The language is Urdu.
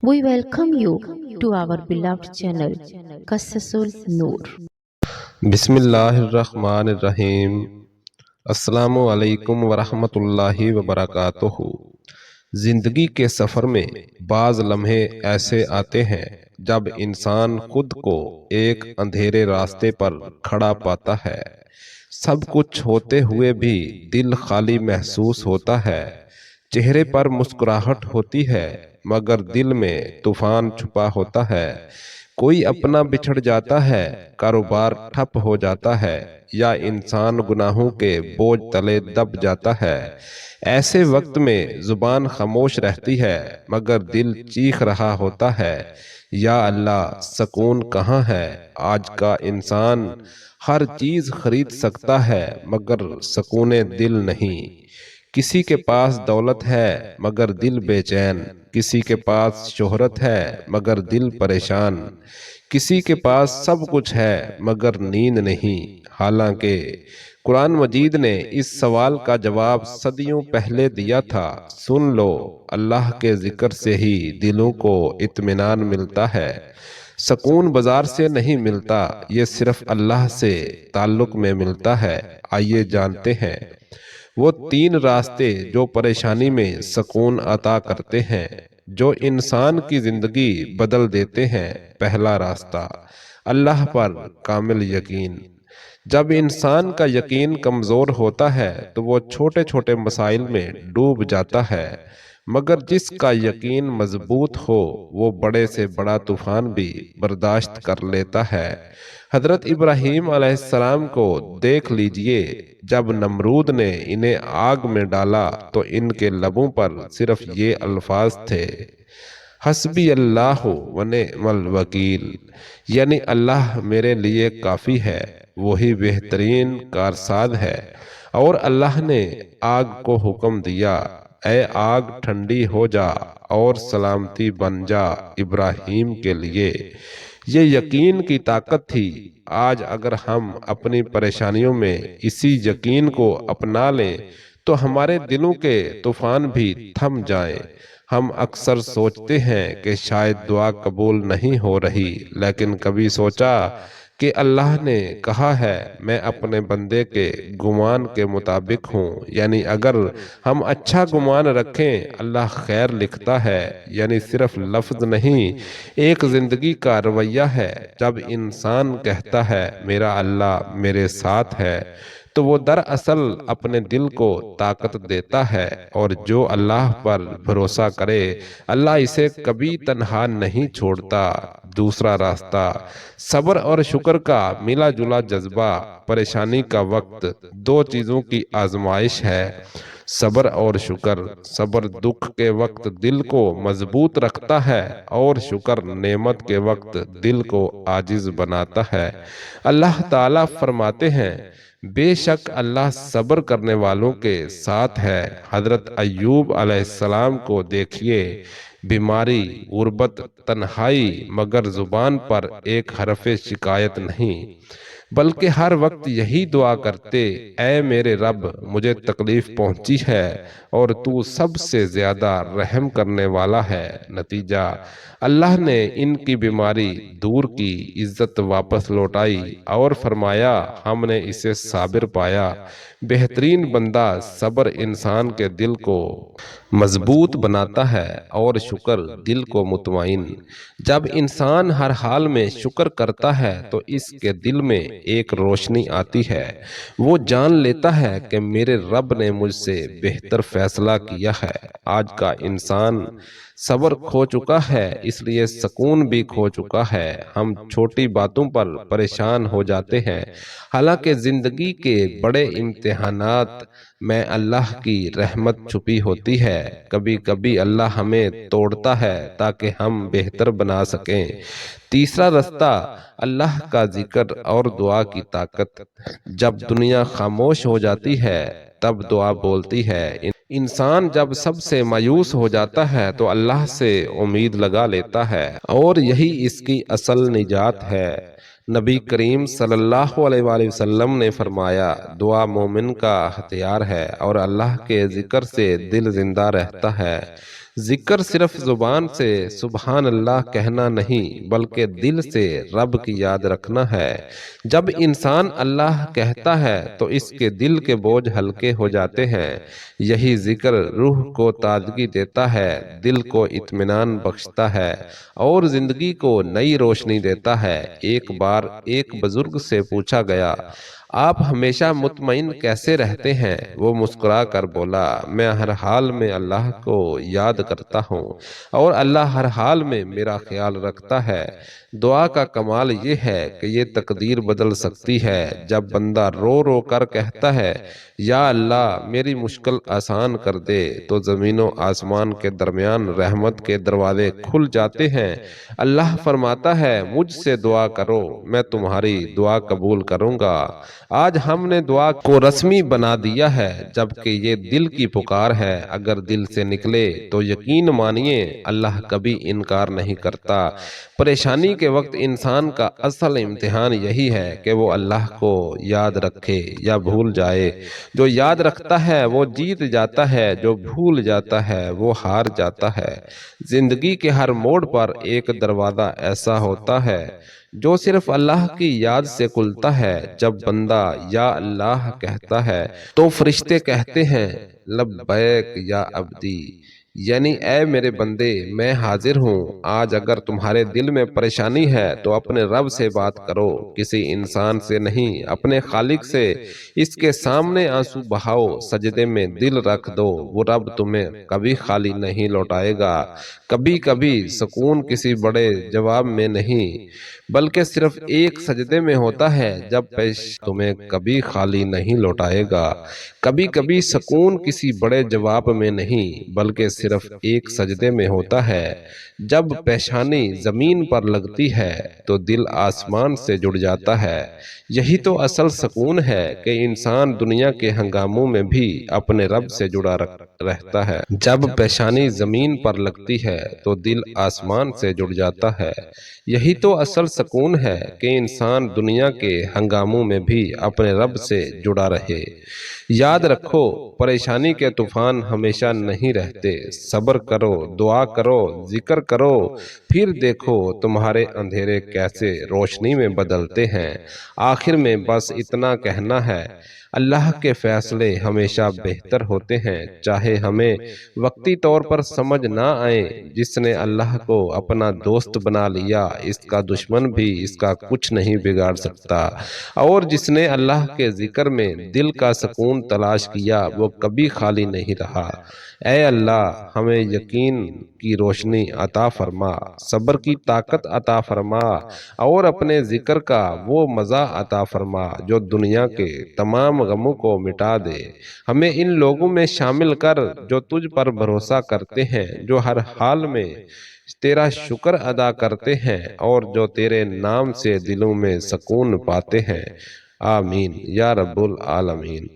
We welcome you to our beloved channel, Qasasul Noor. بسم اللہ الرحمن الرحیم۔ السلام علیکم ورحمۃ اللہ وبرکاتہ۔ زندگی کے سفر میں بعض لمحے ایسے آتے ہیں جب انسان خود کو ایک اندھیرے راستے پر کھڑا پاتا ہے۔ سب کچھ ہوتے ہوئے بھی دل خالی محسوس ہوتا ہے۔ چہرے پر مسکراہٹ ہوتی ہے مگر دل میں طوفان چھپا ہوتا ہے۔ کوئی اپنا بچھڑ جاتا ہے، کاروبار ٹھپ ہو جاتا ہے یا انسان گناہوں کے بوجھ تلے دب جاتا ہے۔ ایسے وقت میں زبان خاموش رہتی ہے مگر دل چیخ رہا ہوتا ہے، یا اللہ سکون کہاں ہے؟ آج کا انسان ہر چیز خرید سکتا ہے مگر سکون دل نہیں۔ کسی کے پاس دولت ہے مگر دل بے چین، کسی کے پاس شہرت ہے مگر دل پریشان، کسی کے پاس سب کچھ ہے مگر نیند نہیں۔ حالانکہ قرآن مجید نے اس سوال کا جواب صدیوں پہلے دیا تھا۔ سن لو، اللہ کے ذکر سے ہی دلوں کو اطمینان ملتا ہے۔ سکون بازار سے نہیں ملتا، یہ صرف اللہ سے تعلق میں ملتا ہے۔ آئیے جانتے ہیں وہ تین راستے جو پریشانی میں سکون عطا کرتے ہیں، جو انسان کی زندگی بدل دیتے ہیں۔ پہلا راستہ، اللہ پر کامل یقین۔ جب انسان کا یقین کمزور ہوتا ہے تو وہ چھوٹے چھوٹے مسائل میں ڈوب جاتا ہے، مگر جس کا یقین مضبوط ہو وہ بڑے سے بڑا طوفان بھی برداشت کر لیتا ہے۔ حضرت ابراہیم علیہ السلام کو دیکھ لیجئے، جب نمرود نے انہیں آگ میں ڈالا تو ان کے لبوں پر صرف یہ الفاظ تھے، حسبی اللہ و نعم الوکیل، یعنی اللہ میرے لیے کافی ہے، وہی بہترین کارساز ہے۔ اور اللہ نے آگ کو حکم دیا، اے آگ ٹھنڈی ہو جا اور سلامتی بن جا ابراہیم کے لیے۔ یہ یقین کی طاقت تھی۔ آج اگر ہم اپنی پریشانیوں میں اسی یقین کو اپنا لیں تو ہمارے دلوں کے طوفان بھی تھم جائیں۔ ہم اکثر سوچتے ہیں کہ شاید دعا قبول نہیں ہو رہی، لیکن کبھی سوچا کہ اللہ نے کہا ہے میں اپنے بندے کے گمان کے مطابق ہوں، یعنی اگر ہم اچھا گمان رکھیں اللہ خیر لکھتا ہے۔ یعنی صرف لفظ نہیں، ایک زندگی کا رویہ ہے۔ جب انسان کہتا ہے میرا اللہ میرے ساتھ ہے تو وہ دراصل اپنے دل کو طاقت دیتا ہے، اور جو اللہ پر بھروسہ کرے اللہ اسے کبھی تنہا نہیں چھوڑتا۔ دوسرا راستہ، صبر اور شکر کا ملا جلا جذبہ۔ پریشانی کا وقت دو چیزوں کی آزمائش ہے، صبر اور شکر۔ صبر دکھ کے وقت دل کو مضبوط رکھتا ہے اور شکر نعمت کے وقت دل کو عاجز بناتا ہے۔ اللہ تعالیٰ فرماتے ہیں، بے شک اللہ صبر کرنے والوں کے ساتھ ہے۔ حضرت ایوب علیہ السلام کو دیکھیے، بیماری، غربت، تنہائی، مگر زبان پر ایک حرف شکایت نہیں، بلکہ ہر وقت یہی دعا کرتے، اے میرے رب مجھے تکلیف پہنچی ہے اور تو سب سے زیادہ رحم کرنے والا ہے۔ نتیجہ، اللہ نے ان کی بیماری دور کی، عزت واپس لوٹائی اور فرمایا ہم نے اسے صابر پایا۔ بہترین بندہ صبر انسان کے دل کو مضبوط بناتا ہے اور شکر دل کو مطمئن۔ جب انسان ہر حال میں شکر کرتا ہے تو اس کے دل میں ایک روشنی آتی ہے، وہ جان لیتا ہے کہ میرے رب نے مجھ سے بہتر فیصلہ کیا ہے۔ آج کا انسان صبر کھو چکا ہے، اس لیے سکون بھی کھو چکا ہے۔ ہم چھوٹی باتوں پر پریشان ہو جاتے ہیں، حالانکہ زندگی کے بڑے امتحانات میں اللہ کی رحمت چھپی ہوتی ہے۔ کبھی کبھی اللہ ہمیں توڑتا ہے تاکہ ہم بہتر بنا سکیں۔ تیسرا راستہ، اللہ کا ذکر اور دعا کی طاقت۔ جب دنیا خاموش ہو جاتی ہے تب دعا بولتی ہے۔ انسان جب سب سے مایوس ہو جاتا ہے تو اللہ سے امید لگا لیتا ہے، اور یہی اس کی اصل نجات ہے۔ نبی کریم صلی اللہ علیہ وآلہ وسلم نے فرمایا، دعا مومن کا ہتھیار ہے اور اللہ کے ذکر سے دل زندہ رہتا ہے۔ ذکر صرف زبان سے سبحان اللہ کہنا نہیں بلکہ دل سے رب کی یاد رکھنا ہے۔ جب انسان اللہ کہتا ہے تو اس کے دل کے بوجھ ہلکے ہو جاتے ہیں۔ یہی ذکر روح کو تازگی دیتا ہے، دل کو اطمینان بخشتا ہے اور زندگی کو نئی روشنی دیتا ہے۔ ایک بار ایک بزرگ سے پوچھا گیا، آپ ہمیشہ مطمئن کیسے رہتے ہیں؟ وہ مسکرا کر بولا، میں ہر حال میں اللہ کو یاد کرتا ہوں اور اللہ ہر حال میں میرا خیال رکھتا ہے۔ دعا کا کمال یہ ہے کہ یہ تقدیر بدل سکتی ہے۔ جب بندہ رو رو کر کہتا ہے یا اللہ میری مشکل آسان کر دے تو زمین و آسمان کے درمیان رحمت کے دروازے کھل جاتے ہیں۔ اللہ فرماتا ہے مجھ سے دعا کرو، میں تمہاری دعا قبول کروں گا۔ آج ہم نے دعا کو رسمی بنا دیا ہے، جبکہ یہ دل کی پکار ہے۔ اگر دل سے نکلے تو یقین مانیے اللہ کبھی انکار نہیں کرتا۔ پریشانی کے وقت انسان کا اصل امتحان یہی ہے کہ وہ اللہ کو یاد رکھے یا بھول جائے۔ جو یاد رکھتا ہے وہ جیت جاتا ہے، جو بھول جاتا ہے وہ ہار جاتا ہے۔ زندگی کے ہر موڑ پر ایک دروازہ ایسا ہوتا ہے جو صرف اللہ کی یاد سے کھلتا ہے۔ جب بندہ یا اللہ کہتا ہے تو فرشتے کہتے ہیں لبیک یا عبدی، یعنی اے میرے بندے میں حاضر ہوں۔ آج اگر تمہارے دل میں پریشانی ہے تو اپنے رب سے بات کرو، کسی انسان سے نہیں، اپنے خالق سے۔ اس کے سامنے آنسو بہاؤ، سجدے میں دل رکھ دو، وہ رب تمہیں کبھی خالی نہیں لوٹائے گا۔ کبھی کبھی سکون کسی بڑے جواب میں نہیں بلکہ صرف ایک سجدے میں ہوتا ہے، جب پیش تمہیں کبھی خالی نہیں لوٹائے گا۔ کبھی کبھی سکون کسی بڑے جواب میں نہیں بلکہ صرف ایک سجدے میں ہوتا ہے، جب پیشانی زمین پر لگتی ہے تو دل آسمان سے جڑ جاتا ہے۔ یہی تو اصل سکون ہے کہ انسان دنیا کے ہنگاموں میں بھی اپنے رب سے جڑا رہتا ہے۔ جب پیشانی زمین پر لگتی ہے تو دل آسمان سے جڑ جاتا ہے۔ یہی تو اصل سکون ہے کہ انسان دنیا کے ہنگاموں میں بھی اپنے رب سے جڑا رہے۔ یاد رکھو پریشانی کے طوفان ہمیشہ نہیں رہتے۔ صبر کرو، دعا کرو، ذکر کرو، پھر دیکھو تمہارے اندھیرے کیسے روشنی میں بدلتے ہیں۔ آخر میں بس اتنا کہنا ہے، اللہ کے فیصلے ہمیشہ بہتر ہوتے ہیں، چاہے ہمیں وقتی طور پر سمجھ نہ آئے۔ جس نے اللہ کو اپنا دوست بنا لیا اس کا دشمن بھی اس کا کچھ نہیں بگاڑ سکتا، اور جس نے اللہ کے ذکر میں دل کا سکون تلاش کیا وہ کبھی خالی نہیں رہا۔ اے اللہ ہمیں یقین کی روشنی عطا فرما، صبر کی طاقت عطا فرما اور اپنے ذکر کا وہ مزہ عطا فرما جو دنیا کے تمام غموں کو مٹا دے۔ ہمیں ان لوگوں میں شامل کر جو تجھ پر بھروسہ کرتے ہیں، جو ہر حال میں تیرا شکر ادا کرتے ہیں اور جو تیرے نام سے دلوں میں سکون پاتے ہیں۔ آمین یا رب العالمین۔